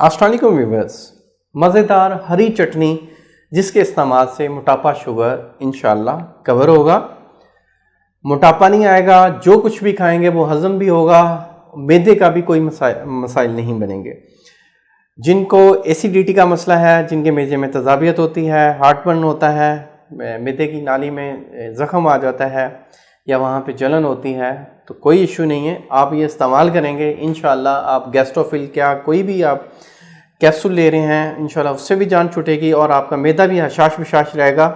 अस्सलाम वालेकुम व्यूअर्स, मज़ेदार हरी चटनी जिसके इस्तेमाल से मोटापा शुगर इंशाल्लाह कवर होगा। मोटापा नहीं आएगा, जो कुछ भी खाएंगे वो हज़म भी होगा, मैदे का भी कोई मसाइल नहीं बनेंगे। जिनको एसिडिटी का मसला है, जिनके मैदे में तज़ाबियत होती है, हार्टबर्न होता है, मैदे की नाली में ज़ख़म आ जाता है या वहाँ पे जलन होती है, तो कोई इशू नहीं है। आप ये इस्तेमाल करेंगे इंशाल्लाह, आप गैस्ट्रोफिल क्या कोई भी आप कैप्सूल ले रहे हैं इंशाल्लाह उससे भी जान छूटेगी और आपका मैदा भी हशाश विशाश रहेगा,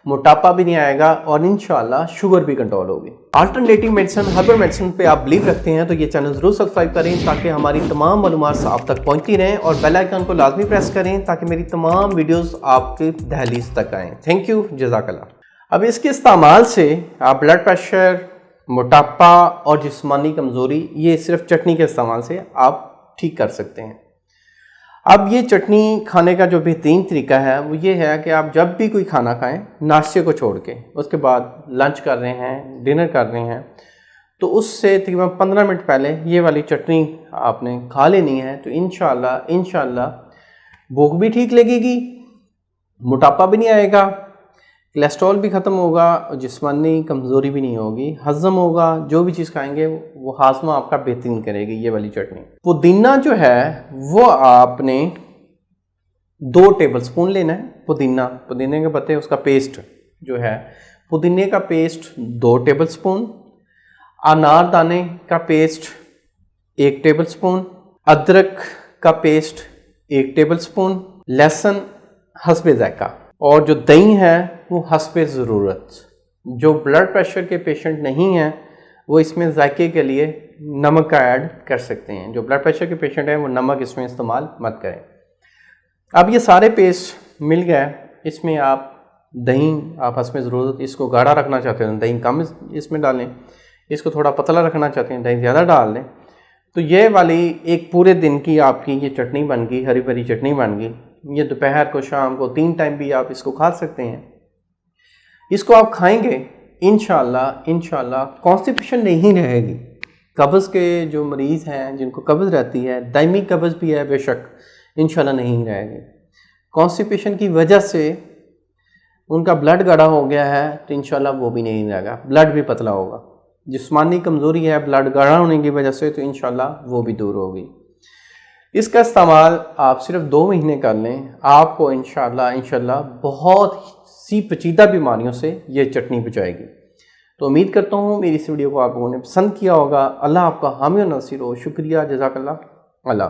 मोटापा भी नहीं आएगा और इंशाल्लाह शुगर भी कंट्रोल होगी। अल्टरनेटिव मेडिसिन, हर्बल मेडिसिन पे आप बिलीव रखते हैं तो ये चैनल ज़रूर सब्सक्राइब करें ताकि हमारी तमाम मालूमात आप तक पहुंचती रहें और बेल आइकन को लाजमी प्रेस करें ताकि मेरी तमाम वीडियोस आपके दहलीज तक आएँ। थैंक यू, जज़ाकल्लाह। अब इसके इस्तेमाल से आप ब्लड प्रेशर, मोटापा और जिस्मानी कमज़ोरी ये सिर्फ चटनी के इस्तेमाल से आप ठीक कर सकते हैं। अब ये चटनी खाने का जो बेहतरीन तरीका है वो ये है कि आप जब भी कोई खाना खाएं, नाश्ते को छोड़ के, उसके बाद लंच कर रहे हैं, डिनर कर रहे हैं, तो उससे तकरीबन 15 मिनट पहले ये वाली चटनी आपने खा लेनी है। तो इंशाल्लाह भूख भी ठीक लगेगी, मोटापा भी नहीं आएगा, कोलेस्ट्रॉल भी ख़त्म होगा और जिस्मानी कमज़ोरी भी नहीं होगी, हज़म होगा। जो भी चीज़ खाएंगे वो हाजमा आपका बेहतरीन करेगी ये वाली चटनी। पुदीना जो है वो आपने 2 टेबलस्पून लेना है। पुदीने के पत्ते, उसका पेस्ट जो है, पुदीने का पेस्ट 2 टेबलस्पून, अनारदाने का पेस्ट 1 टेबलस्पून, अदरक का पेस्ट 1 टेबलस्पून, लहसुन हस्बे ज़ायका, और जो दही है वो हस्बे ज़रूरत। जो ब्लड प्रेशर के पेशेंट नहीं हैं वो इसमें जायके के लिए नमक का ऐड कर सकते हैं। जो ब्लड प्रेशर के पेशेंट हैं वो नमक इसमें इस्तेमाल मत करें। अब ये सारे पेस्ट मिल गए, इसमें आप दही आप हस्बे ज़रूरत, इसको गाढ़ा रखना चाहते हैं दही कम इसमें डालें, इसको थोड़ा पतला रखना चाहते हैं दही ज़्यादा डाल दें। तो ये वाली एक पूरे दिन की आपकी ये चटनी बन गई, हरी भरी चटनी बन गई। ये दोपहर को, शाम को 3 टाइम भी आप इसको खा सकते हैं। इसको आप खाएंगे इंशाल्लाह कॉन्स्टिपेशन नहीं रहेगी। कब्ज़ के जो मरीज़ हैं, जिनको कब्ज़ रहती है, दायमी कब्ज़ भी है बेशक, इंशाल्लाह नहीं रहेगी। कॉन्स्टिपेशन की वजह से उनका ब्लड गाढ़ा हो गया है तो इंशाल्लाह वो भी नहीं रहेगा, ब्लड भी पतला होगा। जिस्मानी कमज़ोरी है ब्लड गाढ़ा होने की वजह से तो इंशाल्लाह वो भी दूर होगी। इसका इस्तेमाल आप सिर्फ 2 महीने कर लें, आपको इंशाल्लाह बहुत सी पेचीदा बीमारियों से ये चटनी बचाएगी। तो उम्मीद करता हूँ मेरी इस वीडियो को आप लोगों ने पसंद किया होगा। अल्लाह आपका हामी और नासिर हो। शुक्रिया, जज़ाकल्लाह। अल्लाह।